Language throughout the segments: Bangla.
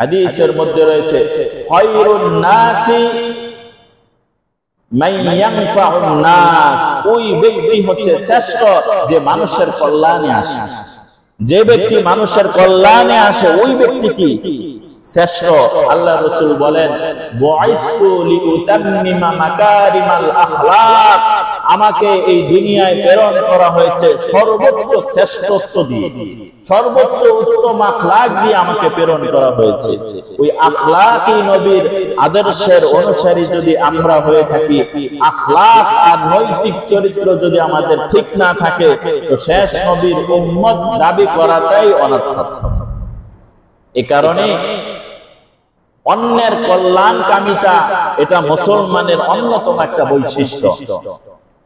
হাদিসের মধ্যে রয়েছে খায়রুন নাসি মান ইয়ানফাউন নাস, ওই ব্যক্তি হচ্ছে শ্রেষ্ঠ যে মানুষের কল্যাণে আসে। যে ব্যক্তি মানুষের কল্যাণে আসে ওই ব্যক্তি কি শ্রেষ্ঠ। আল্লাহ রাসূল বলেন বুইসতু লিউতাম্মিমা মাকারিমাল আখলাক, আমাকে এই দুনিয়ায় প্রেরণ করা হয়েছে সর্বোচ্চ শ্রেষ্ঠত্ব দিয়ে, সর্বোচ্চ উত্তম আখলাক দিয়ে আমাকে প্রেরণ করা হয়েছে। ওই আখলাকই নবীর আদর্শের অনুসারী যদি আমরা হয়ে থাকি, আখলাক আর নৈতিক চরিত্র যদি আমাদের ঠিক না থাকে, তো শেষ নবীর উম্মত দাবি করাটাই অনর্থক। এই কারণে অন্যের কল্যাণকামিতা এটা মুসলমানের অন্যতম একটা বৈশিষ্ট্য।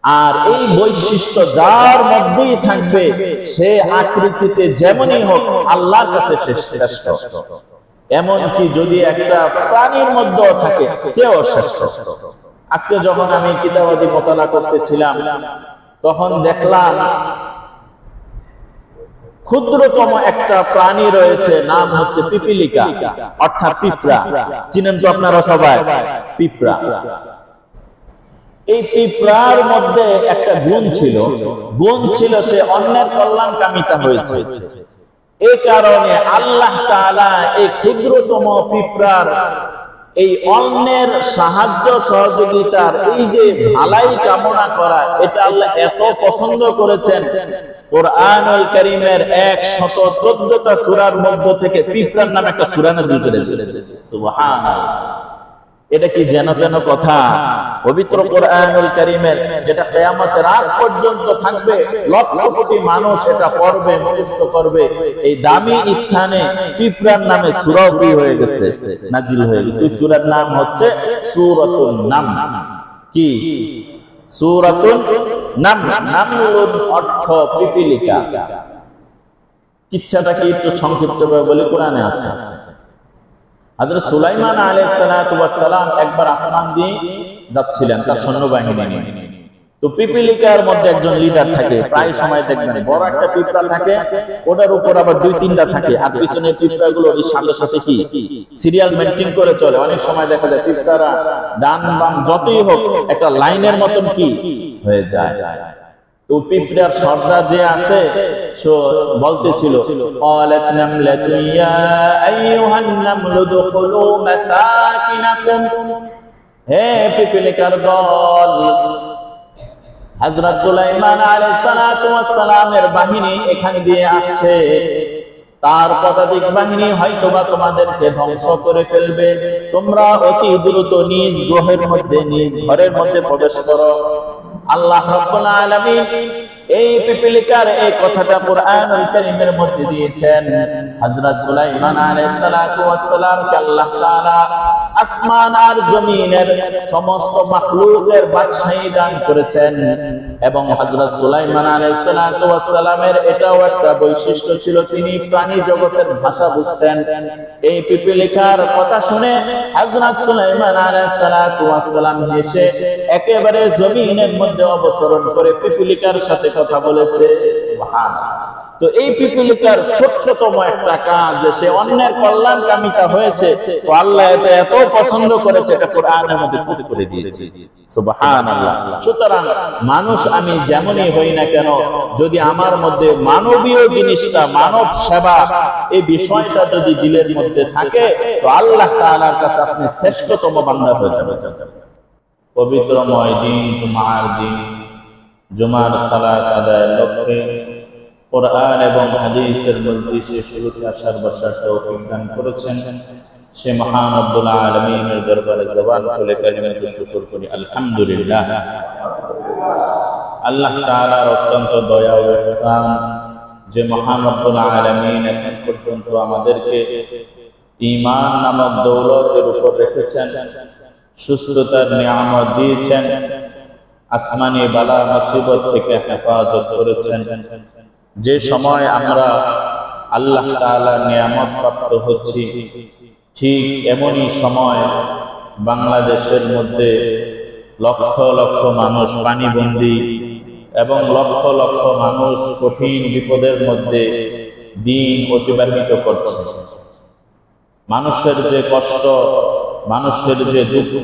আর এই বৈশিষ্ট্য যার মধ্যেই থাকবে সে আকৃতিতে যেমনই হোক আল্লাহর কাছে শ্রেষ্ঠ। এমনকি যদি একটা প্রাণীর মধ্যেও থাকে সেও শ্রেষ্ঠ। আজকে যখন আমি কিতাবাদি মোতালা করতেছিলাম তখন দেখলাম ক্ষুদ্রতম একটা প্রাণী রয়েছে, নাম হচ্ছে পিপিলিকা, অর্থাৎ পিঁপড়া। চিনেন তো আপনারা সবাই পিঁপড়া। এই পিঁপড়ার মধ্যে একটা গুণ ছিল সে অন্যের কল্যাণকামিতা হয়েছে। এই কারণে আল্লাহ তাআলা এই ক্ষুদ্রতম পিঁপড়ার এই অন্যের সাহায্য সহযোগিতার এই যে ভালাই কামনা করা, এটা আল্লাহ এত পছন্দ করেছেন, কোরআনুল কারীমের 114টা সূরার মধ্য থেকে পিঁপড়ার নামে একটা সূরা নাযিল করে দিয়েছেন। সুবহানাল্লাহ। এটা কি যেন তেন কথা? পবিত্র কোরআনুল কারীমের যেটা কিয়ামতের আগ পর্যন্ত থাকবে, লক্ষ কোটি মানুষ এটা পড়বে, মুখস্থ করবে, এই দামি স্থানে পিঁপড়ার নামে সূরা কি হয়ে গেছে, নাযিল হয়ে গেছে। ওই সূরার নাম হচ্ছে সূরাতুন নামল। কি? সূরাতুন নামল। নামলুন অর্থ পিপিলিকা। কিচ্ছাটা কি একটু সংক্ষিপ্তভাবে বলি, কোরআনে আছে। হযরত সুলাইমান আলাইহিস সালাতু ওয়াস সালাম একবার আসমান দিয়ে যাচ্ছিলেন তার সৈন্যবাহিনী নিয়ে। তো পিপিলিকার মধ্যে একজন লিডার থাকে, প্রায় সময় দেখবেন বড় একটা পিঁপড়া থাকে, ওটার উপর আবার 2-3টা থাকে, আর পিছনে পিঁপড়াগুলো এর সাথে সাথে কি সিরিয়াল মেইনটেইন করে চলে। অনেক সময় দেখা যায় পিঁপড়ারা ডান বাম যতই হোক একটা লাইনের মতন কি হয়ে যায়। তো পিঁপড়ার সর্দার যে আছে সে বলতেছিল ক্বালাত নামলাতু ইয়া আইয়ুহান নামলু দুখুলু মাসাকিনাকুম, হে পিপিলিকার দল, হযরত সুলাইমান আলাইহিস সালাতু ওয়াস সালামের বাহিনী এখান দিয়ে আসছে, তার পদাতিক বাহিনী হয়তোবা তোমাদেরকে ধ্বংস করে ফেলবে, তোমরা অতি দ্রুত নিজ গ্রহের মধ্যে নিজ ঘরের মধ্যে প্রবেশ করো। আল্লাহ রাব্বুল আলামিন এই পিপিলিকার এই কথাটা কোরআনুল কারীমের মধ্যে দিয়েছেন। হযরত সুলাইমান আলাইহিস সালাতু ওয়াস সালামকে আল্লাহ তাআলা আসমান আর জমিনের সমস্ত মাখলুকের বাদশাহী দান করেছেন, এবং হযরত সুলাইমান আলাইহিস সালাতু ওয়াস সালামের এটাও একটা বৈশিষ্ট্য ছিল, তিনি প্রাণী জগতের ভাষা বুঝতেন। এই পিপিলিকার কথা শুনে হযরত সুলাইমান আলাইহিস সালাতু ওয়াস সালাম হেসে একেবারে জমিনের মধ্যে অবতরণ করে পিপিলিকার সাথে কথা বলেছে। সুবহানাল্লাহ। তো এই পিপিলিকার ছোট্টতম একটা কাজ, সে অন্যের কল্যাণকামিতা হয়েছে, তো আল্লাহ এটা এত পছন্দ করেছে, এটা কোরআনের মধ্যে তুলে করে দিয়েছে। সুবহানাল্লাহ। সুতরাং মানুষ আমি যেমনই হই না কেন, যদি আমার মধ্যে মানবীয় জিনিসটা, মানব সেবা এই বিষয়টা যদি দিলের মধ্যে থাকে, তো আল্লাহ তাআলার কাছে আপনি শ্রেষ্ঠতম বান্দা হয়ে যাবেন। পবিত্রময় দিন জুমার দিন, জুমার সালাত আদায়ের লক্ষ্যে কোরআন এবং হাদিসের মজলিসে শুরুতে আসার বসার তৌফিক দান করেছেন সে মহান রব্বুল আলামিনের দরবারে জবান খুলে কালিমাতুশ শুকর করি আলহামদুলিল্লাহ। আল্লাহ তাআলার অত্যন্ত দয়া ও ইহসান যে মহান রব্বুল আলামিন এখন পর্যন্ত আমাদেরকে ঈমান নামক দৌলতের উপর রেখেছেন, সুস্থতার নিয়ামত দিয়েছেন, আসমানি বালা মুসিবত থেকে হেফাজত করেছেন। যে সময় আমরা আল্লাহ তাআলার নিয়ামত প্রাপ্ত হচ্ছি, ঠিক এমনই সময় বাংলাদেশের মধ্যে লক্ষ লক্ষ মানুষ পানিবন্দী এবং লক্ষ লক্ষ মানুষ কঠিন বিপদের মধ্যে দিন অতিবাহিত করছে। মানুষের যে কষ্ট, মানুষের যে দুঃখ,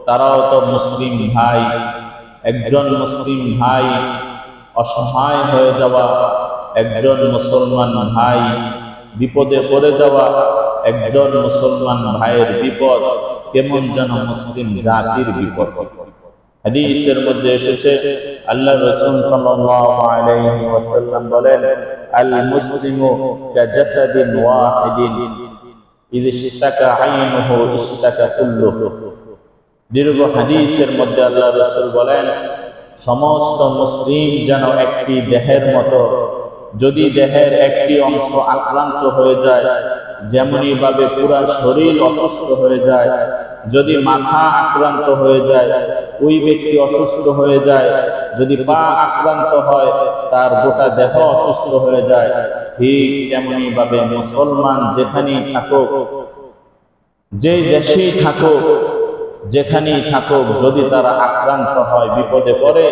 তারাও তো মুসলিম ভাই। একজন মুসলিম ভাই অসহায় হয়ে যাওয়া, একজন মুসলমান ভাই বিপদে পড়ে যাওয়া, একজন মুসলমান ভাইয়ের বিপদ কেমন যেন মুসলিম জাতির বিপদ। হাদিসের মধ্যে এসেছে, আল্লাহর রাসূল সাল্লাল্লাহু আলাইহি ওয়াসাল্লাম বলেন, আল মুসলিমু কাজাসাদিন ওয়াহিদিন ইযা ইশতাকা আইনুহু ইশতাকা কুল্লুহু। দীর্ঘ হাদিসের মধ্যে আল্লাহর রাসূল বলেন, সমস্ত মুসলিম যেন একটি দেহের মতো। যদি দেহের একটি অংশ আক্রান্ত হয়ে যায়, যেমনি ভাবে পুরা শরীর অসুস্থ হয়ে যায়, যদি মাথা আক্রান্ত হয়ে যায় ওই ব্যক্তি অসুস্থ হয়ে যায়, যদি পা আক্রান্ত হয় তার গোটা দেহ অসুস্থ হয়ে যায়, ঠিক তেমনি ভাবে মুসলমান যেখানেই থাকুক, যে দেশেই থাকুক, যেখানেই থাকুক, যদি তারা আক্রান্ত হয়, বিপদে পড়ে,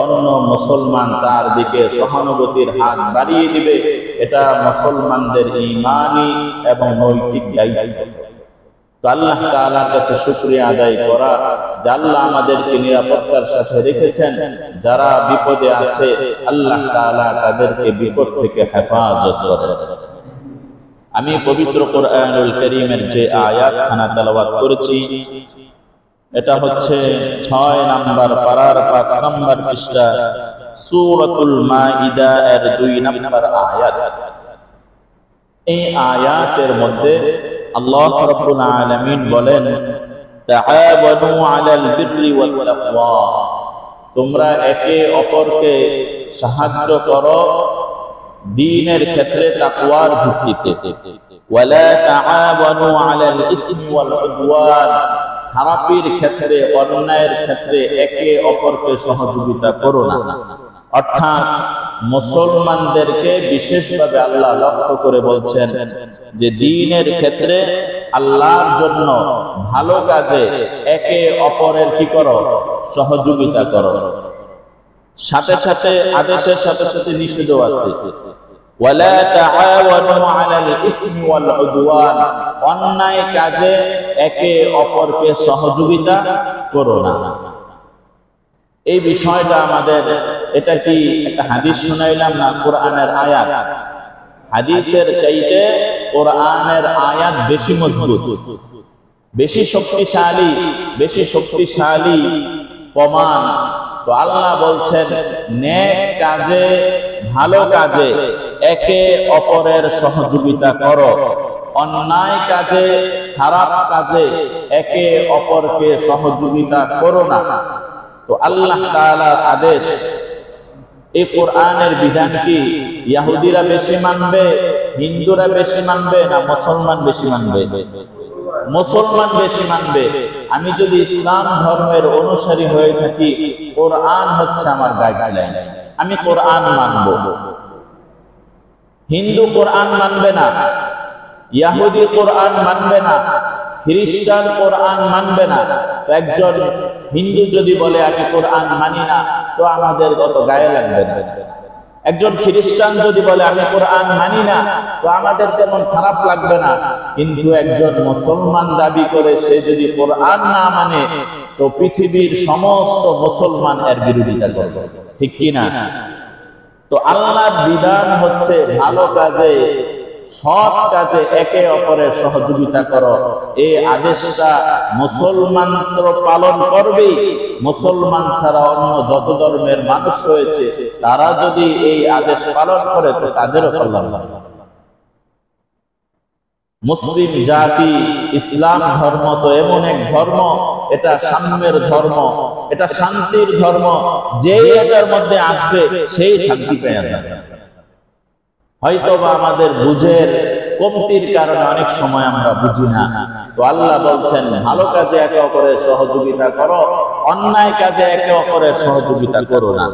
অন্য মুসলমান তার দিকে সহানুভূতির হাত বাড়িয়ে দিবে। এটা মুসলমানদের ঈমানি এবং নৈতিক দায়িত্ব। তো আল্লাহ তাআলার কাছে শুকরিয়া আদায় করা যে আল্লাহ আমাদেরকে নিরাপত্তার সাথে রেখেছেন। যারা বিপদে আছে আল্লাহ তাআলা তাদেরকে বিপদ থেকে হেফাজত করেন। আমি পবিত্র কোরআনুল কারীমের যে আয়াতখানা তেলাওয়াত করেছি, এটা হচ্ছে 6 নম্বর পারার 5 নম্বর পৃষ্ঠা, সূরাতুল মাইদা এর 2 নম্বর আয়াত। এই আয়াতের মধ্যে আল্লাহ রাব্বুল আলামিন বলেন, তাআওয়ানু আলাল বিররি ওয়াত তাকওয়া, তোমরা একে অপরকে সাহায্য করো দ্বীনের ক্ষেত্রে তাকওয়ার ভিত্তিতে। ওয়ালা তাআওয়ানু আলাল ইসমি ওয়াল উদওয়ান, খারাপির ক্ষেত্রে, অন্যায়ের ক্ষেত্রে একে অপরকে সহযোগিতা করো না। অর্থাৎ মুসলমানদেরকে বিশেষভাবে আল্লাহ লক্ষ্য করে বলছেন যে দ্বীনের ক্ষেত্রে আল্লাহর জন্য ভালো কাজে একে অপরের কি করো, সহযোগিতা করো। সাথে সাথে আদেশের সাথে সাথে নিষেধও আছে, ওয়ালা তাআওয়ানু আলাল ইসমি ওয়াল উদওয়ান, অন্যায় কাজে একে অপরকে সহযোগিতা করো না। এই বিষয়টা আমাদের, এটা কি একটা হাদিস শুনাইলাম না কোরআনের আয়াত? হাদিসের চাইতে কোরআনের আয়াত বেশি মজবুত, বেশি শক্তিশালী, বেশি শক্তিশালী প্রমাণ। তো আল্লাহ বলছেন, নেক কাজে, ভালো কাজে একে অপরের সহযোগিতা করো, অন্যায় কাজে, খারাপ কাজে একে অপরকে সহযোগিতা করো না। তো আল্লাহ তাআলার আদেশ, এই কোরআনের বিধান কি ইহুদিরা বেশি মানবে, হিন্দুরা বেশি মানবে, না মুসলমান বেশি মানবে? মুসলমান বেশি মানবে। আমি যদি ইসলাম ধর্মের অনুসারী হয়ে থাকি, কোরআন হচ্ছে আমার গাইডলাইন, আমি কোরআন মানব। হিন্দু কোরআন মানবে না, ইহুদি কোরআন মানবে না, খ্রিস্টান কোরআন মানবে না। তো একজন হিন্দু যদি বলে আমি কোরআন মানি না, তো আমাদের কত গায়ে লাগবে না। একজন খ্রিস্টান যদি বলে আমি কোরআন মানি না, তো আমাদের তেমন খারাপ লাগবে না। কিন্তু একজন মুসলমান দাবি করে সে যদি কোরআন না মানে, তো পৃথিবীর সমস্ত মুসলমান এর বিরোধিতা করবে, ঠিক কি না? তো আল্লাহর বিধান হচ্ছে ভালো কাজে, সৎ কাজে একে অপরের সহযোগিতা করো। এই আদেশটা মুসলমান তো পালন করবে, মুসলমান ছাড়া অন্য যত ধর্মের মানুষ রয়েছে তারা যদি এই আদেশ পালন করে তো তাদেরও কল্যাণ হবে। মুসলিম জাতি, ইসলাম ধর্ম তো এমন এক ধর্ম, এটা সাম্যের ধর্ম, এটা শান্তির ধর্ম। যেই এটার মধ্যে আসবে সেই শান্তি পেয়ে যাবে। হয়তোবা আমাদের বুঝের কমতির কারণে অনেক সময় আমরা বুঝি না। তো আল্লাহ বলছেন, ভালো কাজে একে অপরের সহযোগিতা করো, অন্যায় কাজে একে অপরের সহযোগিতা করো না।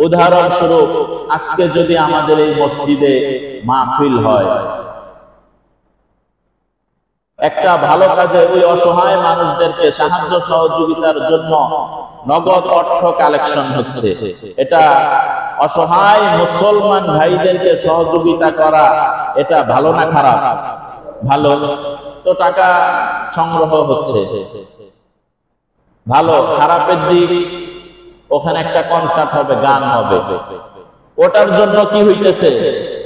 উদাহরণস্বরূপ, আজকে যদি আমাদের এই মসজিদে মাহফিল হয়, একটা ভালো কাজে ওই অসহায় মানুষদেরকে সাহায্য সহযোগিতার জন্য নগদ অর্থ কালেকশন হচ্ছে, এটা অসহায় মুসলমান ভাইদেরকে সহযোগিতা করা, এটা ভালো না খারাপ? ভালো। তো টাকা সংগ্রহ হচ্ছে। ভালো খারাপের দিক, ওখানে একটা কনসার্ট হবে, গান হবে, ওটার জন্য কি হইতেছে,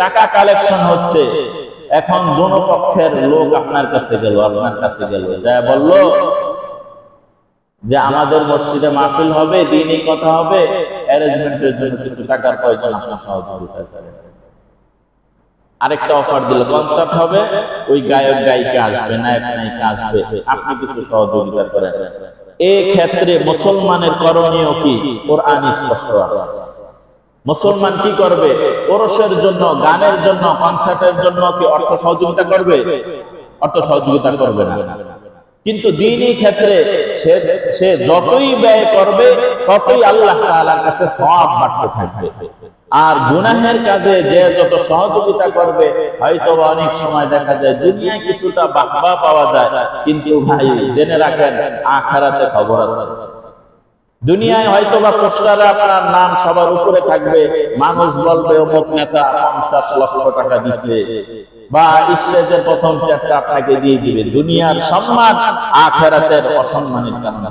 টাকা কালেকশন হচ্ছে। এখন দোনো পক্ষের লোক আপনার কাছে গেল, যা বলল যে আমাদের মসজিদে মাহফিল হবে, দিনই কথা হবে, অ্যারেঞ্জমেন্টের জন্য কিছু টাকার প্রয়োজন, আপনার সহযোগিতা করেন। আরেকটা অফার দিল, কনসার্ট হবে, ওই গায়ক গায়িকা আসবে, নায়ক নায়িকা আসবে, আপনি কিছু সহযোগিতা করেন। এই ক্ষেত্রে মুসলমানের করণীয় কি? কোরআনে স্পষ্ট আছে। মুসলমান কি করবে? ওরসের জন্য, গানের জন্য, কনসার্টের জন্য কি অর্থ সহযোগিতা করবে? অর্থ সহযোগিতা করবে না। কিন্তু দ্বীনি ক্ষেত্রে সে যতই ব্যয় করবে ততই আল্লাহ তাআলার কাছে সওয়াব বাড়তে থাকবে। আর গুনাহের কাজে যে যত সহযোগিতা করবে, হয়তো অনেক সময় দেখা যায় দুনিয়ায় কিছুটা বাহবা পাওয়া যায়, কিন্তু ভাই জেনে রাখেন আখিরাতে খবর আছে। দুনিয়ায় হয়তো বা পোস্টারে আপনার নাম সবার উপরে থাকবে, মানুষ বলবে অমুক নেতা 50 লক্ষ টাকা দিছে, বা স্টেজের প্রথম চেয়ারটা আপনাকে দিয়ে দিবে। দুনিয়ার সম্মান আখিরাতের অসম্মানের কারণ।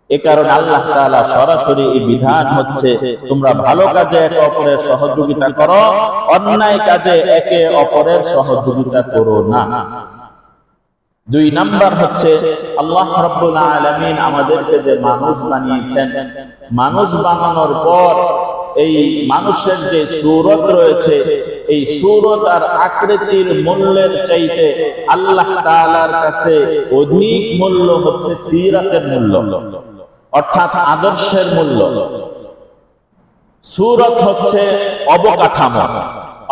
এ কারণে আল্লাহ তাআলা সরাসরি এই বিধান হচ্ছে, তোমরা ভালো কাজে একে অপরের সহযোগিতা করো, অন্যায় কাজে একে অপরের সহযোগিতা করো না। 2 নাম্বার হচ্ছে, আল্লাহ রাব্বুল আলামিন আমাদেরকে যে মানুষ বানিয়েছেন, মানুষ বানানোর পর এই মানুষের যে সূরত রয়েছে, এই সূরত আর আকৃতির মূল্যের চাইতে আল্লাহ তাআলার কাছে অধিক মূল্য হচ্ছে সিরাতের মূল্য, অর্থাৎ আদর্শের মূল্য। সূরত হচ্ছে অবকাঠামো,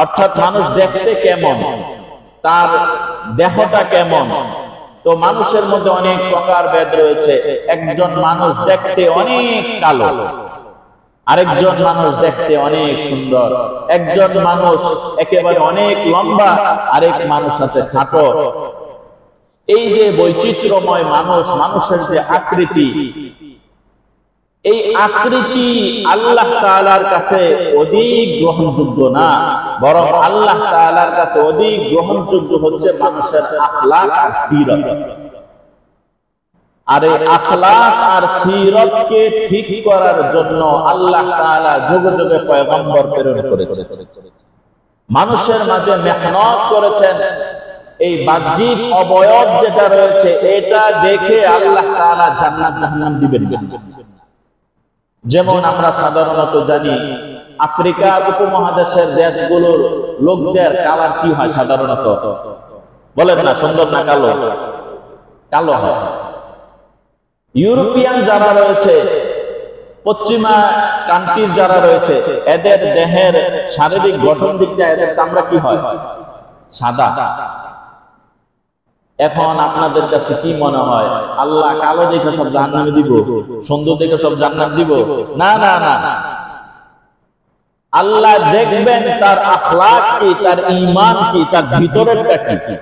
অর্থাৎ মানুষ দেখতে কেমন, তার দেহটা কেমন। তো মানুষের মধ্যে অনেক প্রকার ভেদ রয়েছে। একজন মানুষ দেখতে অনেক কালো, আরেকজন মানুষ দেখতে অনেক সুন্দর, একজন মানুষ একেবারে অনেক লম্বা, আরেক মানুষ আছে খাটো। এই যে বৈচিত্র্যময় মানুষ, মানুষের যে আকৃতি, এই আকৃতি আল্লাহ তাআলার কাছে অধিক গ্রহণযোগ্য না, বরং আল্লাহ তাআলার কাছে অধিক গ্রহণযোগ্য হচ্ছে মানুষের আখলাক আর সিরত। আর এই আখলাক আর সিরতকে ঠিক করার জন্য আল্লাহ তাআলা যুগে যুগে পয়গম্বর প্রেরণ করেছেন, মানুষের মাঝে মেহনত করেছেন। এই বাহ্যিক অবয়ব যেটা রয়েছে, এটা দেখে আল্লাহ তাআলা জান্নাত জাহান্নাম দিবেন না। যেমন আমরা সাধারণত জানি, আফ্রিকা উপমহাদেশের দেশগুলোর লোকদের কালার কি হয় সাধারণত? বলেন না, সুন্দর না কালো? কালো হয়। ইউরোপিয়ান যারা রয়েছে, পশ্চিমা কান্ট্রির যারা রয়েছে, এদের দেহের শারীরিক গঠন দিক দিয়ে এদের চামড়া কি হয়? সাদা। এখন আপনাদের কাছে কি মনে হয়, আল্লাহ কালো দেখে সব জান্নাতে দিব, সুন্দর দেখে সব জান্নাত দিব? না না না, আল্লাহ দেখবেন তার আখলাক কি, তার ঈমান কি, তার ভিতরেরটা কি।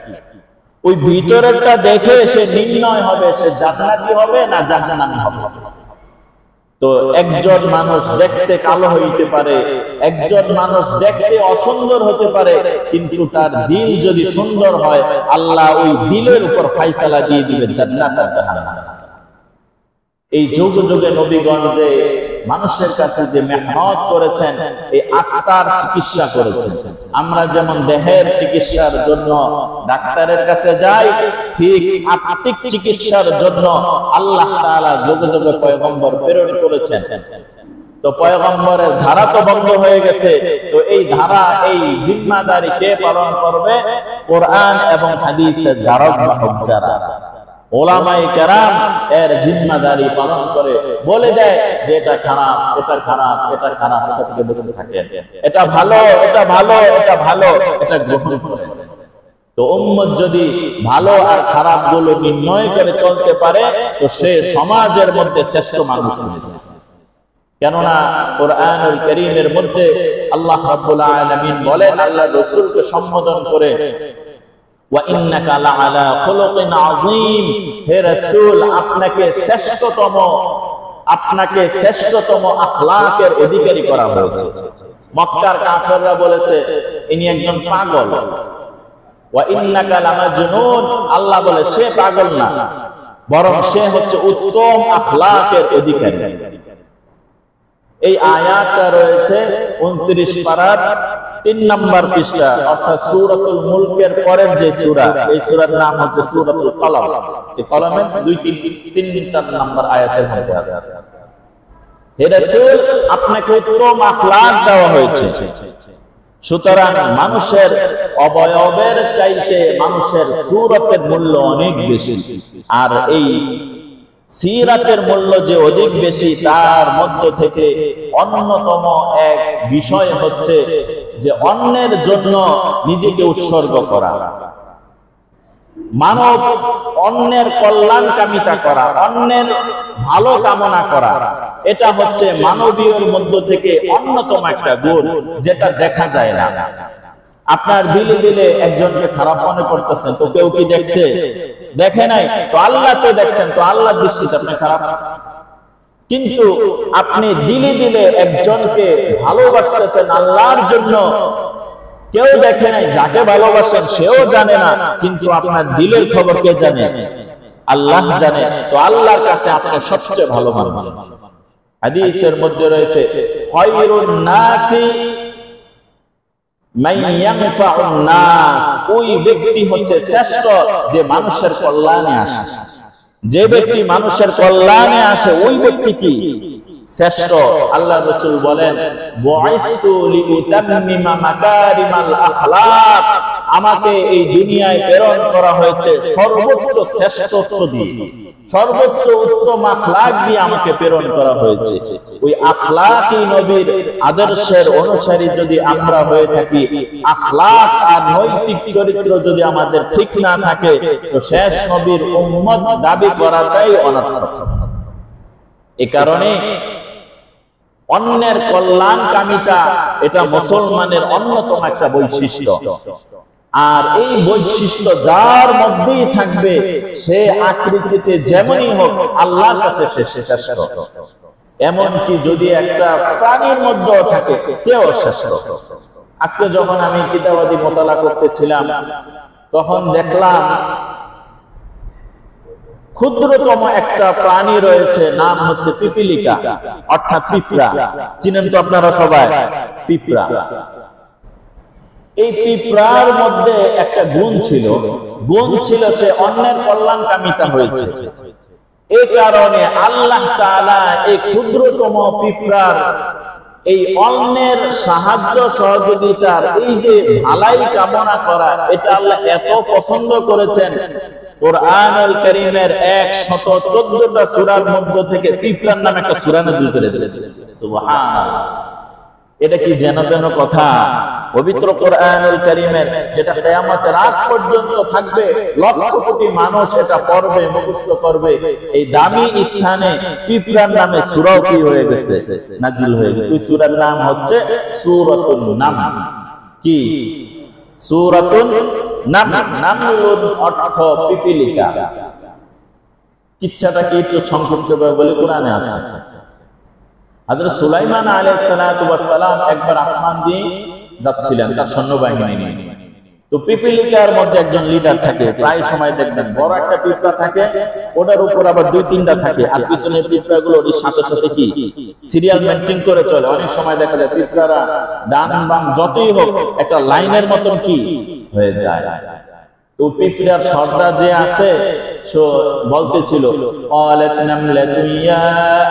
ওই ভিতরেরটা দেখে সে নির্ণয় হবে সে জান্নাতি হবে না জাহান্নামী হবে। তো একজন মানুষ দেখতে কালো হইতে পারে, একজন মানুষ দেখতে অসুন্দর হতে পারে, কিন্তু তার দিল যদি সুন্দর হয়, আল্লাহ ওই দিলের উপর ফয়সালা দিয়ে দিবেন জান্নাত আর জাহান্নাম। এই যুগে যুগে নবীগণ যে মানুষের কাছে যে মেহনত করেছেন, এই আত্মার চিকিৎসা করেছেন। আমরা যেমন দেহের চিকিৎসার জন্য ডাক্তারের কাছে যাই, ঠিক আত্মিক চিকিৎসার জন্য আল্লাহ তাআলা যুগে যুগে পয়গম্বর প্রেরণ করেছেন। তো পয়গম্বরের ধারা তো বন্ধ হয়ে গেছে, তো এই ধারা, এই জিম্মাদারি কে পালন করবে? কোরআন এবং হাদিসের ধারক বাহক যারা ওলামায়ে কেরাম এর জিম্মাদারি পালন করে বলে দেয় যে এটা খারাপ, এটা খারাপ, এটা খারাপ, এটা থেকে বেঁচে থাকেন, এটা ভালো, এটা ভালো, এটা ভালো, এটা গ্রহণ করে। তো উম্মত যদি ভালো আর খারাপ গুলো নির্ণয় করে চলতে পারে, তো সে সমাজের মধ্যে শ্রেষ্ঠ মানুষ হবে। কেননা কোরআনুল কারীমের মধ্যে আল্লাহ রাব্বুল আলামিন বলেন, আল্লাহ রাসূলকে সম্বোধন করে, ওয়া ইন্নাকা লাআলা খুলুকিন আযীম, হে রাসূল আপনাকে শ্রেষ্ঠতম আখলাকের অধিকারী করা হয়েছে। মক্কার কাফেররা বলেছে ইনি একজন পাগল, ওয়া ইন্নাকা লামাজনুন, আল্লাহ বলে সে পাগল না, বরং সে হচ্ছে উত্তম আখলাকের অধিকারী। এই আয়াতটা রয়েছে 29 পারার 3 নম্বর পৃষ্ঠা, অর্থাৎ সূরাতুল মুলকের পরের যে সূরা, এই সূরার নাম হচ্ছে সূরাতুল কলম। এই কলমের 2-3-4 নম্বর আয়াতের মধ্যে আছে। হে রাসূল, আপনাকে উত্তম আখলাক দেওয়া হয়েছে, সুতরাং মানুষের অবয়বের চাইতে মানুষের সূরতের মূল্য অনেক বেশি। আর এই সিরাতের মূল্য যে অধিক বেশি, তার মধ্য থেকে অন্যতম এক বিষয় হচ্ছে যে অন্যের জন্য নিজেকে উৎসর্গ করা, মানব অন্যের কল্যাণকামিতা করা, অন্যের ভালো কামনা করা। এটা হচ্ছে মানবীয়র মধ্য থেকে অন্যতম একটা গুণ, যেটা দেখা যায় না। আপনার দিলে দিলে একজনকে খারাপ মনে করতেছেন, তো কেউ কি দেখছে? দেখে নাই। তো আল্লাহ তো দেখছেন, তো আল্লাহর দৃষ্টিতে আপনি খারাপ। কিন্তু আপনি দিলে দিলে একজনকে ভালোবাসতেছেন আল্লাহর জন্য, কেউ দেখে নাই, যাকে ভালোবাসেন সেও জানে না, কিন্তু আপনার দিলের খবর কে জানে? আল্লাহ জানে। তো আল্লাহর কাছে আপনি সবচেয়ে ভালো মানুষ। হাদিসের মধ্যে রয়েছে, খায়রুন নাসি মান ইয়ানফাউন নাস, ওই ব্যক্তি হচ্ছে শ্রেষ্ঠ যে মানুষের কল্যাণে আসে। যে ব্যক্তি মানুষের কল্যাণে আসে, ওই ব্যক্তি কি শ্রেষ্ঠ? আল্লাহ রাসূল বলেন, বুইসতু লিউতাম্মিমা মাকারিমাল আখলাক, আমাকে এই দুনিয়ায় প্রেরণ করা হয়েছে সর্বোচ্চ শ্রেষ্ঠত্ব দিয়ে, সর্বোচ্চ উত্তম আখলাক দিয়ে আমাকে প্রেরণ করা হয়েছে। ওই আখলাকই নবীর আদর্শের অনুসারী যদি আমরা হয়ে থাকি, আখলাক আর নৈতিক চরিত্র যদি আমাদের ঠিক না থাকে, তো শেষ নবীর উম্মত দাবি করাটাই অনর্থক। এ কারণে অন্যের কল্যাণকামিতা এটা মুসলমানের অন্যতম একটা বৈশিষ্ট্য। আর এই বৈশিষ্ট্য যার মধ্যেই থাকবে, সে আকৃতিতে যেমনই হোক আল্লাহর কাছে শ্রেষ্ঠ। এমনকি যদি একটা প্রাণীর মধ্যেও থাকে, সেও শ্রেষ্ঠ। আজকে যখন আমি কিতাবাদি মোতালা করতেছিলাম, তখন দেখলাম ক্ষুদ্রতম একটা প্রাণী রয়েছে, নাম হচ্ছে পিপিলিকা, অর্থাৎ পিঁপড়া। চিনেন তো আপনারা সবাই পিঁপড়া। এই পিঁপড়ার মধ্যে একটা গুণ ছিল, সে অন্যের কল্যাণকামিতা হয়েছে। এই কারণে আল্লাহ তাআলা এই ক্ষুদ্রতম পিঁপড়ার এই অন্যের সাহায্য সহযোগিতার এই যে ভালাই কামনা করা, এটা আল্লাহ এত পছন্দ করেছেন, কুরআনুল কারীমের 114টা সূরার মধ্য থেকে পিঁপড়ার নামে একটা সূরা নাযিল করে দিয়েছেন। সুবহানাল্লাহ। এটা কি যেন তেন কথা? পবিত্র কুরআনুল কারীমের, যেটা কিয়ামতের আগ পর্যন্ত থাকবে, লক্ষ কোটি মানুষ এটা পড়বে, মুখস্থ করবে, এই দামি স্থানে পিঁপড়ার নামে সূরাও কি হয়ে গেছে? নাযিল হয়ে গেছে। ওই সূরার নাম হচ্ছে সূরাতুন নামল। কি? সূরাতুন নামল। নামলুন অর্থ পিপিলিকা। কিচ্ছাটা কি একটু সংক্ষিপ্ত বলে কোরআনে আছে। হযরত সুলাইমান আলাইহিস সালাতু ওয়াস সালাম একবার আসমান দিয়ে যাচ্ছিলেন তার সৈন্যবাহিনী নিয়ে। তো পিপিলিকার মধ্যে একজন লিডার থাকে, প্রায় সময় দেখবেন বড় একটা পিঁপড়া থাকে, ওটার উপর আবার 2-3টা থাকে, আর পিছনের পিঁপড়াগুলো ওর সাথে সাথে কি সিরিয়াল মেইনটেইন করে চলে। অনেক সময় দেখা যায় পিঁপড়ারা ডান বাম যতই হোক একটা লাইনের মতন কি হয়ে যায়। তো পিঁপড়ার সর্দার যে আছে, সো বলতেছিল, ক্বালাত নামলাতু ইয়া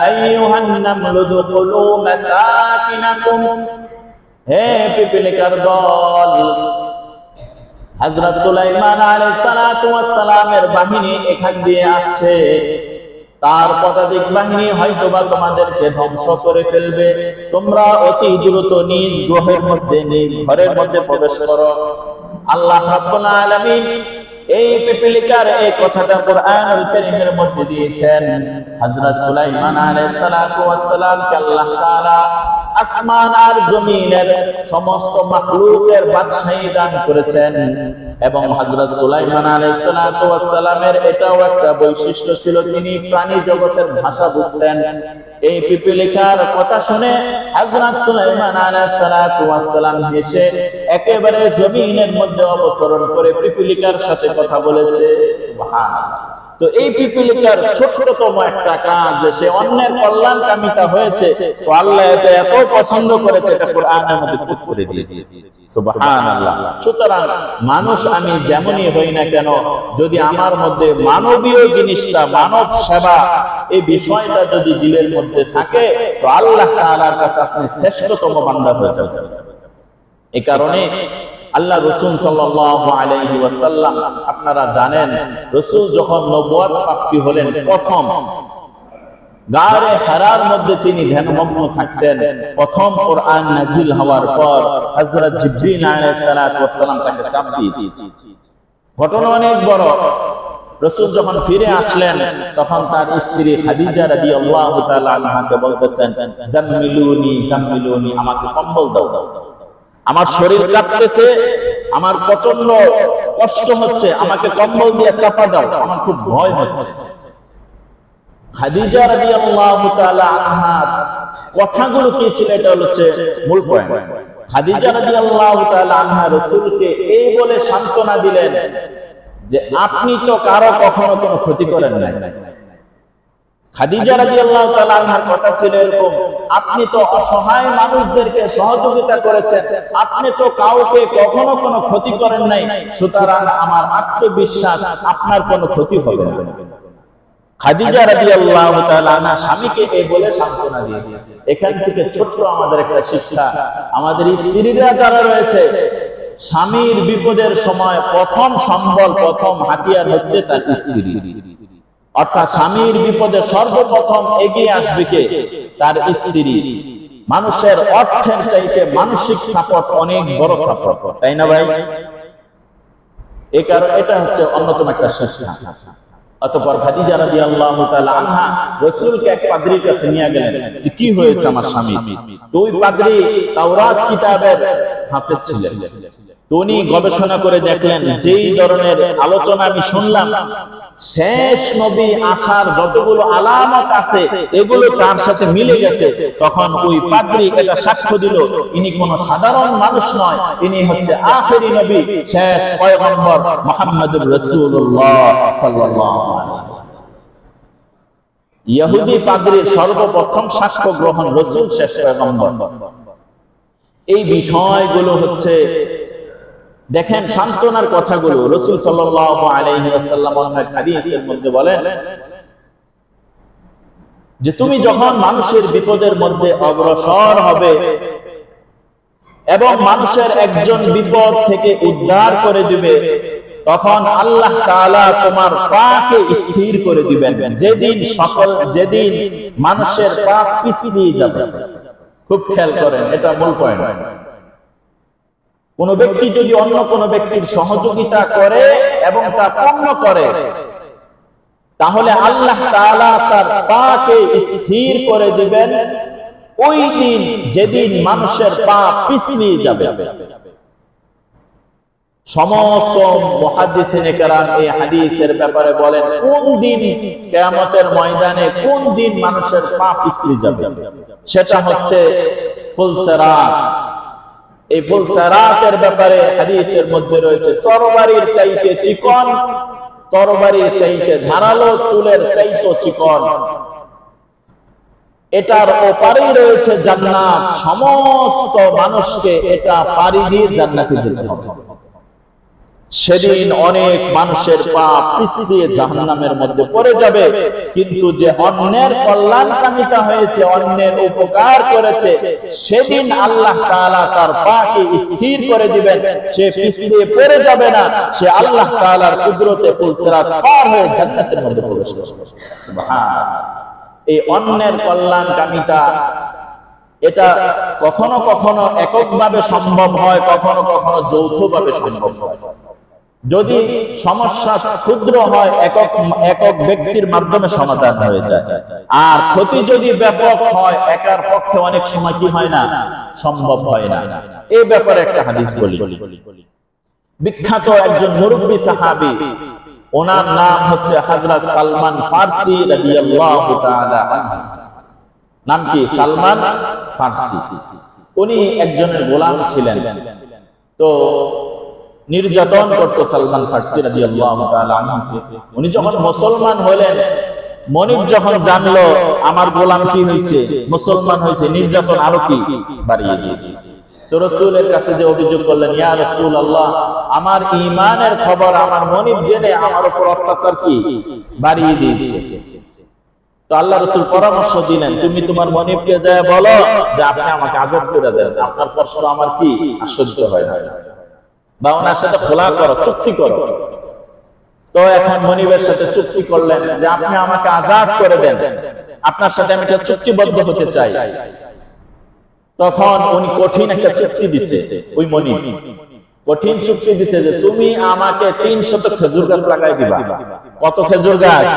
আইয়ুহান নামলু দুখুলু মাসাকিনাকুম, হে পিপিলিকার দল, হযরত সুলাইমান আলাইহিস সালাতু ওয়াস সালামের বাহিনী এখান দিয়ে আসছে, তার পদাতিক বাহিনী হয়তোবা তোমাদেরকে ধ্বংস করে ফেলবে, তোমরা অতি দ্রুত নিজ গ্রহের মধ্যে, নিজ ঘরের মধ্যে প্রবেশ করো। আল্লাহ রাব্বুল আলামিন এই পিপিলিকার এই কথাটা কুরআনুল কারীমের মধ্যে দিয়েছেন। হযরত সুলাইমান আলাইহিস সালাতু ওয়াস সালামকে আল্লাহ তাআলা আসমান আর জমিনের সমস্ত মাখলুকের বাদশাহী দান করেছেন। এবং হযরত সুলাইমান আলাইহিস সালাতু ওয়াস সালামের এটাও একটা বৈশিষ্ট্য ছিল, তিনি প্রাণী জগতের ভাষা বুঝতেন। এই পিপীলিকার কথা শুনে হযরত সুলাইমান আলাইহিস সালাতু ওয়াস সালাম হেসে একেবারে জমিনের মধ্যে অবতরণ করে পিপীলিকার সাথে কথা বলেছে। সুবহানাল্লাহ। তো এই পিপীলিকার ছোটতম একটা কাজ যে সে অন্যের কল্যাণকামিতা হয়েছে, তো আল্লাহ এটা এত পছন্দ করেছে, এটা কোরআনের মধ্যে উল্লেখ করে দিয়েছে। সুবহানাল্লাহ। সুতরাং মানুষ আমি যেমনই হই না কেন, যদি আমার মধ্যে মানবীয় জিনিসটা, মানব সেবা এই বিষয়টা যদি দিলের মধ্যে থাকে, তো আল্লাহ তাআলার কাছে আপনি শ্রেষ্ঠতম বান্দা হয়ে যাবেন। এই কারণে আল্লাহ রাসূল সাল্লাল্লাহু আলাইহি ওয়াসাল্লাম, আপনারা জানেন রাসূল যখন নবুয়ত প্রাপ্তি হলেন, প্রথম গারে হেরার মধ্যে তিনি ধ্যানমগ্ন থাকতেন। প্রথম কোরআন নাযিল হওয়ার পর হযরত জিবরিল আলাইহিস সালাতু ওয়াস সালাম তাকে চাপ দিয়েছে। ঘটনা অনেক বড়। রাসূল যখন ফিরে আসলেন, তখন তার স্ত্রী খাদিজা রাদিয়াল্লাহু তাআলা আনহাকে বলতেছেন, জাম্মিলুনি জাম্মিলুনি, আমাকে কম্বল দাও, আমার শরীর কাঁপতেছে, আমার প্রচন্ড কষ্ট হচ্ছে, আমাকে কম্বল দিয়ে চাপা দাও, আমার খুব ভয় হচ্ছে। খাদিজা রাদিয়াল্লাহু তাআলা আনহার কথাগুলো কি ছিল, এটা হচ্ছে মূল পয়েন্ট। খাদিজা রাদিয়াল্লাহু তাআলা আনহা রাসূলকে এই বলে সান্ত্বনা দিলেন যে আপনি তো কারো কখনো কোনো ক্ষতি করেন নাই। খাদিজা রাদিয়াল্লাহু তাআলা আনহার কথা ছিল এরকম, আপনি তো অসহায় মানুষদেরকে সহযোগিতা করেছেন, আপনি তো কাউকে কখনো কোনো ক্ষতি করেন নাই, সুতরাং আমার আত্মবিশ্বাস আপনার কোনো ক্ষতি হবে না। খাদিজা রাদিয়াল্লাহু তাআলা আনহা স্বামীকে এই বলে সান্ত্বনা দিয়েছে। এখান থেকে ছোট্ট আমাদের একটা শিক্ষা, আমাদের স্ত্রীরা যারা রয়েছে, স্বামীর বিপদের সময় প্রথম সম্বল, প্রথম হাতিয়ার হচ্ছে তার স্ত্রী। অর্থাৎ স্বামীর বিপদে সর্বপ্রথম এগিয়ে আসবে কে? তার স্ত্রী। মানুষের অর্থের চাইতে মানসিক সাপোর্ট অনেক বড় সাপোর্ট, তাই না ভাই? এই কারণে এটা হচ্ছে অন্যতম একটা শিক্ষা। অতঃপর খাদিজা রাদিয়াল্লাহু তাআলা আনহা রাসূলকে এক পাদ্রীর কাছে নিয়ে গেলেন যে কি হয়েছে আমার স্বামী। তো ওই পাদ্রী তাওরাত কিতাবের হাফেজ ছিলেন। তো উনি গবেষণা করে দেখলেন যেই ধরনের আলোচনা আমি শুনলাম, শেষ নবী আসার যতগুলো আলামত আছে এগুলো তার সাথে মিলে গেছে। তখন ওই পাদ্রী এটা সাক্ষ্য দিল, ইনি কোন সাধারণ মানুষ নয়, ইনি হচ্ছে আখেরি নবী, শেষ পয়গম্বর মুহাম্মদুর রাসূলুল্লাহ সাল্লাল্লাহু আলাইহি ওয়াসাল্লাম। ইহুদি পাদ্রীর সর্বপ্রথম সাক্ষ্য গ্রহণ, রাসূল শেষ পয়গম্বর। এই বিষয়গুলো হচ্ছে দেখেন সান্ত্বনার কথাগুলো রাসূল সাল্লাল্লাহু আলাইহি ওয়াসাল্লাম ওনার হাদিসের মধ্যে বলেন যে তুমি যখন মানুষের বিপদের মধ্যে অগ্রসর হবে এবং মানুষের একজন বিপদ থেকে উদ্ধার করে দিবে, তখন আল্লাহ তাআলা তোমার পাকে স্থির করে দিবেন। যেদিন মানুষের পা পিছলিয়ে যাবে, খুব খেয়াল করেন, এটা মূল পয়েন্ট। কোন ব্যক্তি যদি অন্য কোন ব্যক্তির সহযোগিতা করে এবং তা পূর্ণ করে, তাহলে আল্লাহ তাআলা তার পাকে স্থির করে দিবেন ওই দিন যেদিন মানুষের পা পিছলিয়ে যাবে। সমস্ত মুহাদ্দিসিনে কেরাম এই হাদিসের ব্যাপারে বলেন কোন দিন কিয়ামতের ময়দানে কোন দিন মানুষের পা পিছলিয়ে যাবে, সেটা হচ্ছে ফুলসিরাত। এই ফুলসিরাতের ব্যাপারে হাদিসের মধ্যে রয়েছে তরবারির চাইতে চিকন, তরবারির চাইতে ধারালো, চুলের চাইতে চিকন। এটার ওপারেই রয়েছে জান্নাত। সমস্ত মানুষকে এটা পাড়ি দিয়ে জান্নাতে যেতে হবে। সেদিন অনেক মানুষের পা পিছলিয়ে জাহান্নামের মধ্যে পড়ে যাবে, কিন্তু যে অন্যের কল্যাণকামিতা হয়েছে, অন্যের উপকার করেছে, সেদিন আল্লাহ তাআলা তার পাকে স্থির করে দিবেন, সে পিছলিয়ে পড়ে যাবে না, সে আল্লাহ তাআলার কুদরতে ফুলসিরাত পার হয়ে জান্নাতের মধ্যে প্রবেশ করবে। সুবহানাল্লাহ। এই অন্যের কল্যাণকামিতা এটা কখনো কখনো এককভাবে সম্ভব হয়, কখনো কখনো যৌথভাবে সম্ভব হয়। যদি সমস্যা ক্ষুদ্র হয় একক ব্যক্তির মাধ্যমে সমাধান হয়ে যায়, আর ক্ষতি যদি ব্যাপক হয় একার পক্ষে অনেক সময় কি হয় না, সম্ভব হয় না। এই ব্যাপারে একটা হাদিস বলি। বিখ্যাত একজন মুরব্বী সাহাবী, ওনার নাম হচ্ছে হযরত সালমান ফারসি রাদিয়াল্লাহু তাআলা আনহু। নাম কি? সালমান ফারসি। উনি একজনের গোলাম ছিলেন, তো নির্যাতন করত সালমান ফারসি রাদিয়াল্লাহু তাআলা আনহু। উনি যখন মুসলমান হলেন, মনিব যখন জানলো আমার গোলাম কি হয়েছে, মুসলমান হয়েছে, নির্যাতন আরো কি বাড়িয়ে দিয়েছে। তো রাসূলের কাছে যে অভিযোগ করলেন, ইয়া রাসূলুল্লাহ, আমার ঈমানের খবর আমার মনিব জেনে আমার উপর অত্যাচার কি বাড়িয়ে দিয়েছে। তো আল্লাহ রাসূল পরামর্শ দিলেন, তুমি তোমার মনিবকে যায় বলো যে আপনি আমাকে আযাব করে দেন, আপনার কষ্ট আমার কি আশ্চর্য হয় না, বা ওনার সাথে খোলা করো, চুক্তি করো। তো এখন মনিবের সাথে চুক্তি করলেন যে আপনি আমাকে আযাব করে দেন, আপনার সাথে আমি একটা চুক্তিবদ্ধ হতে চাই। তখন উনি কঠিন একটা চুক্তি দিছে, ওই মনিব কঠিন চুক্তি দিছে যে তুমি আমাকে 300 খেজুর গাছ লাগাই দিবা। কত খেজুর গাছ?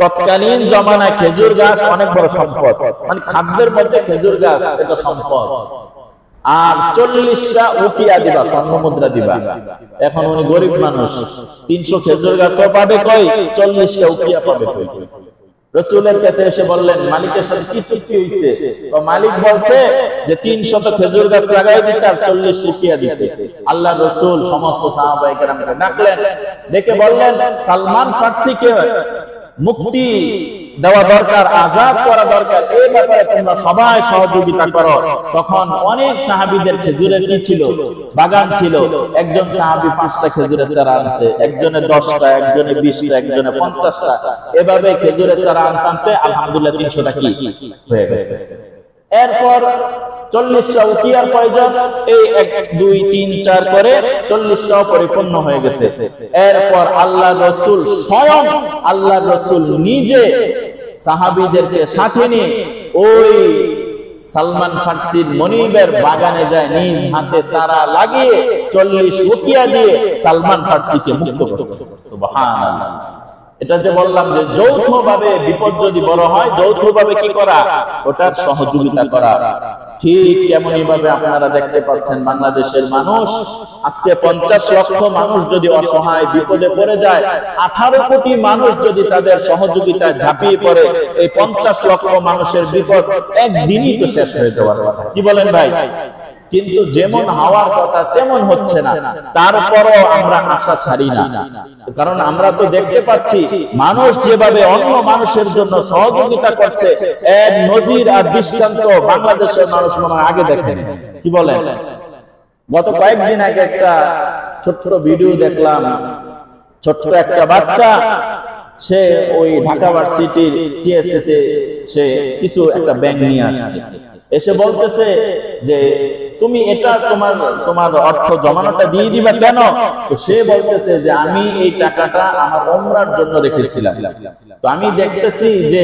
তৎকালীন জমানায় খেজুর গাছ অনেক বড় সম্পদ, মানে খাদ্যের মধ্যে খেজুর গাছ এটা সম্পদ। আর 40টা উকিয়া দিবা, স্বর্ণ মুদ্রা দিবা। এখন উনি গরিব মানুষ, 300 খেজুর গাছও পাবে কই, 40টা উকিয়া পাবে কই। রাসূলের কাছে এসে বললেন, মালিকের সাথে কি চুক্তি হইছে? তো মালিক বলছে যে 300 খেজুর গাছ লাগাই দিতে আর 40 উকিয়া দিতে। আল্লাহ রাসূল সমস্ত সাহাবায়ে কেরামকে ডাকলেন, ডেকে বললেন, সালমান ফারসিকে মুক্তি দেওয়া দরকার, আযাব করা দরকার, এই ব্যাপারে তোমরা সবাই সহযোগিতা করো। তখন অনেক সাহাবীদের খেজুরের কি ছিল, বাগান ছিল। একজন সাহাবী 5টা খেজুরের চারা আনছে, একজনে 10টা, একজনে 20টা, একজনে 50টা। এভাবে খেজুরের চারা আনতে আলহামদুলিল্লাহ 300টা কি হয়ে গেছে। এরপর 40টা উকিয়ার প্রয়োজন, এই 1 2 3 4 করে 40টাও পরিপূর্ণ হয়ে গেছে। এরপর আল্লাহ রাসূল স্বয়ং, আল্লাহ রাসূল নিজে সাহাবীদেরকে সাথে নিয়ে ওই সালমান ফারসির মনিবের বাগানে যায়, নিজ হাতে চারা লাগিয়ে 40 উকিয়া দিয়ে সালমান ফারসিকে মুক্ত করছে। সুবহানাল্লাহ। এটা যে বললাম যে যৌথভাবে বিপদ যদি বড় হয়, যৌথভাবে কি করা, ওটার সহযোগিতা করা। ঠিক এমনই ভাবে আপনারা দেখতে পাচ্ছেন বাংলাদেশের মানুষ আজকে 50 লক্ষ মানুষ যদি অসহায় বিপদে পড়ে যায়, 18 কোটি মানুষ যদি তাদের সহযোগিতায় ঝাঁপিয়ে পড়ে, এই 50 লক্ষ মানুষের বিপদ একদিনই তো শেষ হয়ে যাওয়ার কথা। কি বলেন ভাই? কিন্তু যেমন হওয়ার কথা তেমন হচ্ছে না, তারপরও আমরা আশা ছাড়ি না। কারণ আমরা তো দেখতে পাচ্ছি মানুষ যেভাবে অন্য মানুষের জন্য সহযোগিতা করছে, এর নজির আর দৃষ্টান্ত বাংলাদেশের মানুষ মনে হয় আগে দেখেন। কি বলেন? গত কয়েকদিন আগে একটা ছোট্ট ভিডিও দেখলাম, ছোট্ট একটা বাচ্চা, সে ওই ঢাকা ভার্সিটির টিএসসি সে কিছু একটা ব্যাংক নিয়ে আসছে, এসে বলতেছে যে তুমি এটা তোমার অর্থ জমানোটা দিয়ে দিবা কেন? তো সে বলতেছে যে আমি এই টাকাটা আমার উমরার জন্য রেখেছিলাম, তো আমি দেখতেছি যে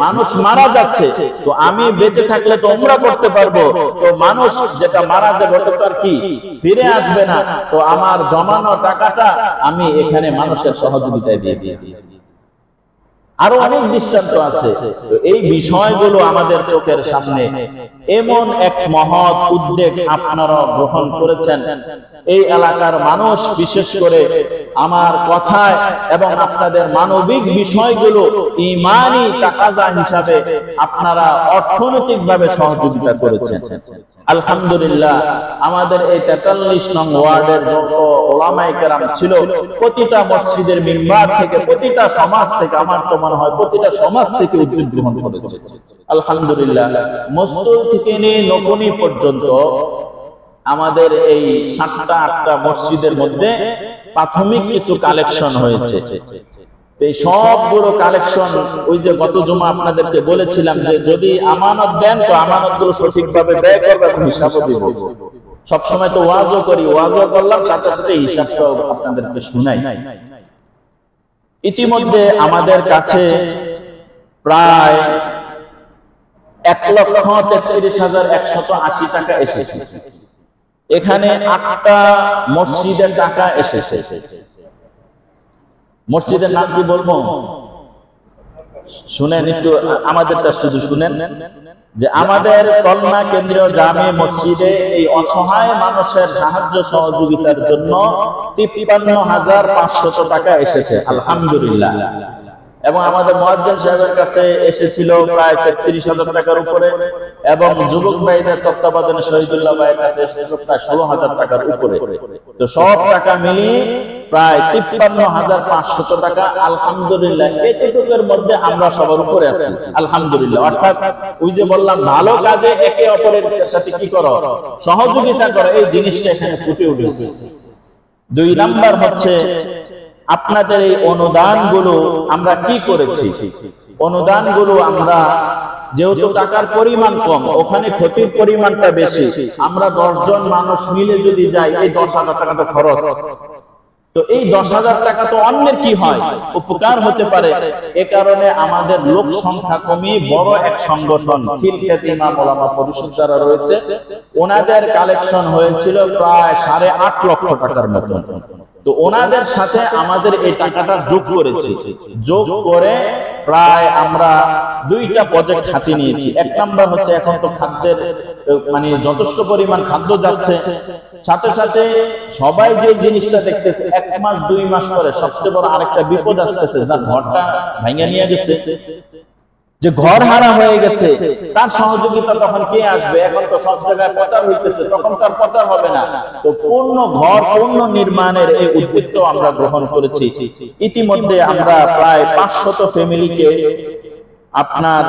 মানুষ মারা যাচ্ছে, তো আমি বেঁচে থাকলে তো উমরা করতে পারবো, তো মানুষ যেটা মারা যাবে ওটা তো আর কি ফিরে আসবে না, তো আমার জমানো টাকাটা আমি এখানে মানুষের সহযোগিতায় দিয়ে দিই। আরো অনেক দৃষ্টান্ত আছে। এই বিষয়গুলো আমাদের চোখের সামনে। এমন এক মহৎ উদ্যোগ আপনারা গ্রহণ করেছেন, এই এলাকার মানুষ বিশেষ করে আমার কথায় এবং আপনাদের মানবিক বিষয়গুলো ঈমানি তাকাজা হিসাবে আপনারা অর্থনৈতিকভাবে সহযোগিতা করেছেন। আলহামদুলিল্লাহ, আমাদের এই 43 নং ওয়ার্ডের যত ওলামায়ে কেরাম ছিল, প্রতিটা মসজিদের মিম্বার থেকে, প্রতিটা সমাজ থেকে, আমার তো মনে হয় প্রতিটা সমাজ থেকে উদ্যোগ গ্রহণ করেছে। আলহামদুলিল্লাহ, মসজিদ থেকে নিয়ে নকুনি পর্যন্ত আমাদের এই 7টা 8টা মসজিদের মধ্যে প্রাথমিক কিছু কালেকশন হয়েছে। এই সবগুলো কালেকশন ওই যে গত জুমা আপনাদেরকে বলেছিলাম যে যদি আমানত দেন তো আমানতগুলো সঠিকভাবে ব্যয় করবেন, হিসাবও দিব। সবসময় তো ওয়াজও করি, ওয়াজও করলাম, সাথে সাথে হিসাবটাও আপনাদেরকে শুনাই। ইতিমধ্যে আমাদের কাছে প্রায় 1,33,180 টাকা এসেছে। এখানে 8টা মসজিদের টাকা এসেছে। মসজিদের নাম কি বলবো? শুনেন একটু, আমাদেরটা শুধু শুনেন যে আমাদের কলমা কেন্দ্রীয় জামে মসজিদে এই অসহায় মানুষের সাহায্য সহযোগিতার জন্য 53,500 টাকা এসেছে, আলহামদুলিল্লাহ। এবং আমাদের মুয়াজ্জিন সাহেবের কাছে এসেছিল প্রায় 33,000 টাকার উপরে, এবং যুবক ভাইদের তত্ত্বাবধানে শহীদুল্লাহ ভাইয়ের কাছে এসেছিল প্রায় 16,000 টাকার উপরে। তো সব টাকা মিলিয়ে প্রায় 53,500 টাকা, আলহামদুলিল্লাহ। এতটুকুর মধ্যে আমরা সবার উপরে আছি, আলহামদুলিল্লাহ। অর্থাৎ ওই যে বললাম, ভালো কাজে একে অপরের সাথে কি করো, সহযোগিতা করো, এই জিনিসটা এখানে ফুটে উঠেছে। 2 নাম্বার হচ্ছে আপনাদের এই অনুদানগুলো আমরা কি করেছি। অনুদানগুলো আমরা, যেহেতু টাকার পরিমাণ কম, ওখানে ক্ষতির পরিমাণটা বেশি। আমরা 10 জন মানুষ মিলে যদি যাই, এই 10,000 টাকা তো খরচ। তো এই 10,000 টাকা তো অন্যের কি হয়, উপকার হতে পারে। এ কারণে আমাদের লোক সংখ্যা কমিয়ে বড় এক সংগঠন খিলখিয়াত ইমাম ওলামা পরিষদ যারা রয়েছে, ওনাদের কালেকশন হয়েছিল প্রায় 8.5 লক্ষ টাকার মতো। তো ওনাদের সাথে আমাদের এই টাকাটা যোগ করেছি। যোগ করে প্রায় আমরা 2টা প্রজেক্ট হাতে নিয়েছি। 1 নাম্বার হচ্ছে, এখন তো খাদ্যের মানে যথেষ্ট পরিমাণ খাদ্য যাচ্ছে, সাথে সাথে সবাই যে জিনিসটা দেখতেছে 1 মাস 2 মাস পরে সবচেয়ে বড় আরেকটা বিপদ আসতেছে, যার ঘরটা ভেঙে নিয়ে গেছে, যে ঘর হারা হয়ে গেছে, তার সহযোগিতা তখন কে আসবে? এখন তো সব জায়গায় প্রচার হইতেছে, তখন তার প্রচার হবে না। তো পূর্ণ ঘর পূর্ণ নির্মাণের এই উদ্যোগ আমরা গ্রহণ করেছি। ইতিমধ্যে আমরা প্রায় 500 ফ্যামিলিকে আপনার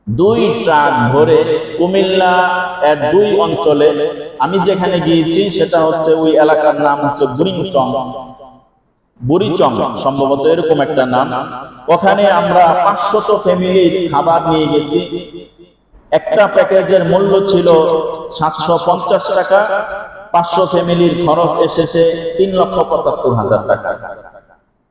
2 ট্রাক ভরে কুমিল্লা এর 2 অঞ্চলে, আমি যেখানে গিয়েছি সেটা হচ্ছে ওই এলাকার নাম হচ্ছে বুড়িচং, সম্ভবত এরকম একটা নাম। ওখানে আমরা 500 ফ্যামিলির খাবার নিয়ে গেছি। একটা প্যাকেজের মূল্য ছিল 750 টাকা, 500 ফ্যামিলির খরচ এসেছে 3,75,000 টাকা।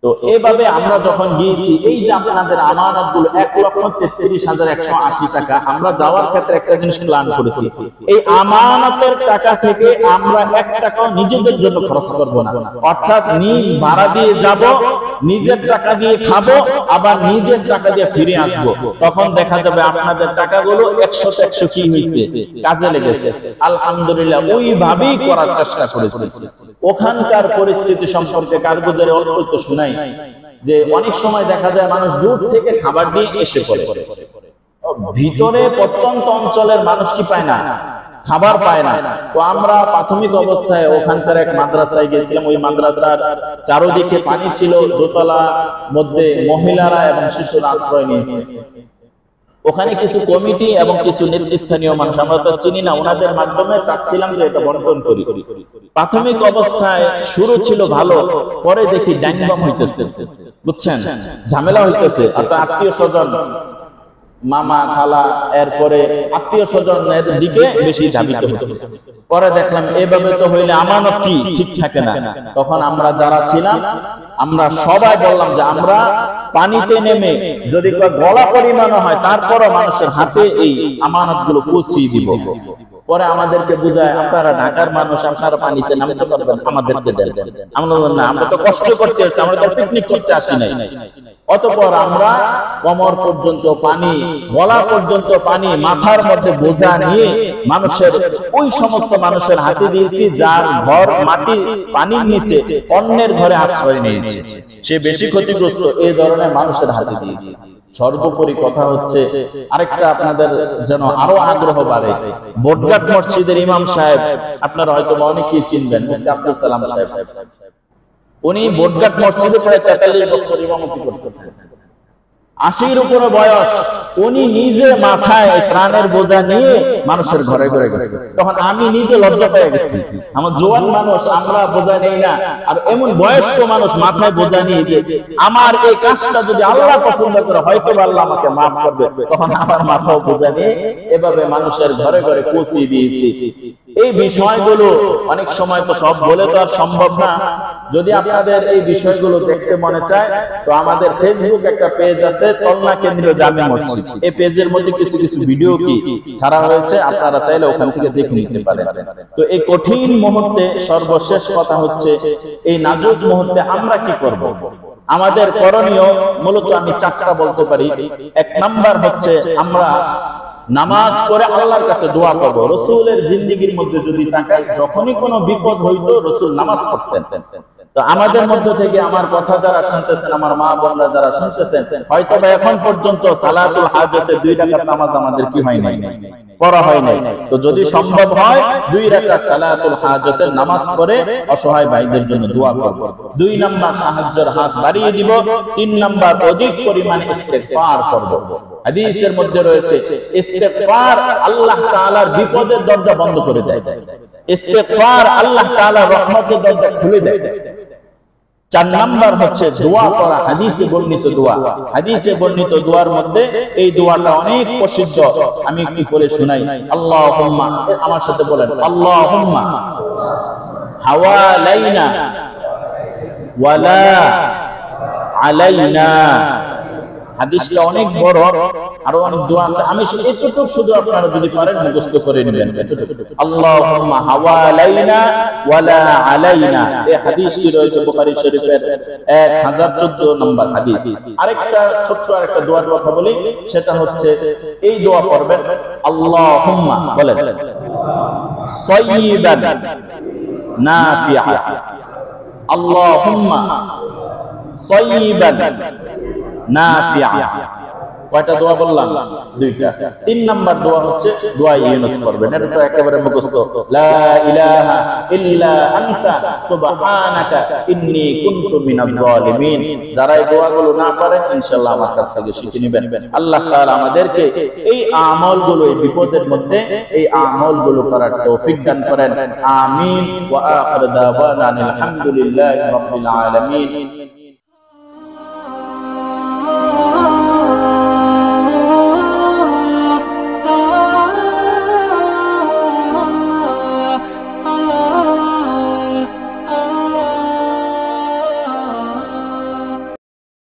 তো এইভাবে আমরা যখন গিয়েছি, এই যে আপনাদের আমানতগুলো 1,33,180 টাকা, আমরা যাওয়ার ক্ষেত্রে একটা জিনিস প্ল্যান করেছি, এই আমানতের টাকা থেকে আমরা 1 টাকাও নিজেদের জন্য খরচ করব না। অর্থাৎ নিজ ভাড়া দিয়ে যাব, নিজের টাকা দিয়ে খাবো, আবার নিজের টাকা দিয়ে ফিরে আসব। তখন দেখা যাবে আপনাদের টাকাগুলো 100 কি হয়েছে, কাজে লেগেছে। আলহামদুলিল্লাহ, ওইভাবেই করার চেষ্টা করেছি। ওখানকার পরিস্থিতি সম্পর্কে কারগুজারে অল্প শোনাই যে অনেক সময় দেখা যায় মানুষ দূর থেকে খাবার দিয়ে এসে পড়ে, ভিতরে প্রত্যন্ত অঞ্চলের মানুষ কি পায় না, খাবার পায় না। তো আমরা প্রাথমিক অবস্থায় ওখানকার এক মাদ্রাসায় গেছিলাম। ওই মাদ্রাসার চারদিকে পানি ছিল, দোতলা মধ্যে মহিলারা এবং শিশুরা আশ্রয় নিয়েছে। ওখানে কিছু কমিটি এবং কিছু নেতৃস্থানীয় মানুষ, আমরা তো চিনি না, ওনাদের মাধ্যমে চাচ্ছিলাম যে এটা বন্টন করি। প্রাথমিক অবস্থায় শুরু ছিল ভালো, পরে দেখি ডাইনবাম হইতেছে, বুঝছেন, ঝামেলা হইতেছে। আপনার আত্মীয় স্বজন, মামা খালা, এরপরে আত্মীয় স্বজনের দিকে বেশি ধাবিত হচ্ছে। পরে দেখলাম এভাবে তো হইলে আমানত কি ঠিক থাকে না। তখন আমরা যারা ছিলাম, আমরা সবাই বললাম যে আমরা পানিতে নেমে যদি গলা পরিমাণ হয়, তারপরও মানুষের হাতে এই আমানতগুলো পৌঁছিয়ে দিব। পরে আমাদেরকে বুঝায়, আপনারা ঢাকার মানুষ, আপনারা পানিতে নামতে পারবেন, আমাদেরকে দেন। আমরা না, আমরা তো কষ্ট করতে আসছি, আমরা তো পিকনিক করতে আসি নাই। অতঃপর আমরা কোমর পর্যন্ত পানি, গলা পর্যন্ত পানি, মাথার মধ্যে বোঝা নিয়ে মানুষের, ওই সমস্ত মানুষের হাতে দিয়েছি যার ঘর মাটি পানির নিচে অন্যের ঘরে আশ্রয় নিয়েছে, সে বেশি ক্ষতিগ্রস্ত, এই ধরনের মানুষের হাতে দিয়েছি। সর্বোপরি কথা হচ্ছে, আরেকটা আপনাদের যেন আরো আগ্রহ বাড়ে, বটঘাট মসজিদের ইমাম সাহেব, আপনারা হয়তো অনেকেই চিনবেন, মুফতি আব্দুল সালাম সাহেব। উনি বটঘাট মসজিদে প্রায় 43 বছর ইমামতি করতেছেন, 80-র উপরে বয়স। উনি নিজে মাথায় প্রাণের বোঝা নিয়ে মানুষের ঘরে ঘরে গেছে। তখন আমি নিজে লজ্জা পেয়ে গেছি, আমার জোয়ান মানুষ, আমরা বোঝা নেই না, আর এমন বয়স্ক মানুষ মাথায় বোঝা নিয়ে যে আমার এই কাজটা যদি আল্লাহ পছন্দ করে, হয়তো আল্লাহ আমাকে মাফ করবে। তখন আমার মাথাও বোঝা নিয়ে এভাবে মানুষের ঘরে ঘরে পৌঁছে দিয়েছি। এই বিষয়গুলো অনেক সময় তো সব বলে তো আর সম্ভব না। যদি আপনাদের এই বিষয়গুলো দেখতে মনে চায়, তো আমাদের ফেসবুক একটা পেজ আছে, তলনা কেন্দ্রীয় জামে মসজিদ, এই পেজের মধ্যে কিছু কিছু ভিডিও কি ছাড়া হয়েছে, আপনারা চাইলে ওখান থেকে দেখে নিতে পারেন। তো এই কঠিন মুহূর্তে সর্বশেষ কথা হচ্ছে, এই নাজুক মুহূর্তে আমরা কি করব? আমাদের করণীয় মূলত আমি চারটা বলতে পারি। এক নাম্বার হচ্ছে আমরা নামাজ পড়ে আল্লাহর কাছে দোয়া করব। রাসূলের জিন্দেগীর মধ্যে যদি তাকাই, যখনই কোনো বিপদ হইতো রাসূল নামাজ পড়তেন। তো আমাদের মধ্য থেকে আমার কথা যারা শুনতেছেন, আমার মা বোনরা যারা শুনতেছেন, হয়তো বা এখন পর্যন্ত সালাতুল হাজতে 2 রাকাত নামাজ আমাদের কি হয় নাই, পড়া হয় নাই। তো যদি সম্ভব হয় 2 রাকাত সালাতুল হাজতের নামাজ পড়ে অসহায় ভাইদের জন্য দোয়া করব। 2 নাম্বার সাহায্যের হাত বাড়িয়ে দিব। 3 নাম্বার অধিক পরিমাণে ইস্তেগফার করব। হাদিসের মধ্যে রয়েছে ইস্তেগফার আল্লাহ তাআলার বিপদের দরজা বন্ধ করে দেয়, ইস্তেগফার আল্লাহ তাআলার রহমতের দরজা খুলে দেয়। 4 নাম্বার হচ্ছে দোয়া করা, হাদিসে বর্ণিত দোয়া। হাদিসে বর্ণিত দোয়ার মধ্যে এই দোয়াটা অনেক প্রসিদ্ধ, আমি একটু করে শোনাই। আল্লাহুম্মা, আমার সাথে বলেন, আল্লাহুম্মা হাওয়ালাইনা ওয়ালা আলাইনা। হাদিসটা অনেক বড়, আরো অনেক দোয়া আছে, আমি এতটুকু শুধু আপনারা যদি পারেন মুখস্থ করে নেবেন। আল্লাহুম্মা হাওয়ালাইনা ওয়ালা আলাইনা, এই হাদিসটি রয়েছে বুখারী শরীফের 1014 নম্বর হাদিস। আরেকটা ছোট্ট আরেকটা দোয়ার কথা বলি, সেটা হচ্ছে এই দোয়া করবেন, আল্লাহুম্মা বলেন সাইয়্যিবান নাফিআ, আল্লাহুম্মা সাইয়্যিবান নাফিআ। কয়টা দোয়া বললাম? 2টা। 3 নাম্বার দোয়া হচ্ছে দোয়া ইউনুস করবেন, এটা তো একেবারে মুখস্থ। লা ইলাহা ইল্লা আনতা সুবহানাকা ইন্নী কুনতু মিনাজ জালিমিন। যারা এই দোয়াগুলো না পারেন ইনশাআল্লাহ আমার কাছ থেকে শিখে নেবেন। আল্লাহ তাআলা আমাদেরকে এই আমলগুলো, এই বিপদের মধ্যে এই আমলগুলো করার তৌফিক দান করেন। আমিন। ওয়া আখিরু দাওয়ানা আলহামদুলিল্লাহি রাব্বিল আলামিন।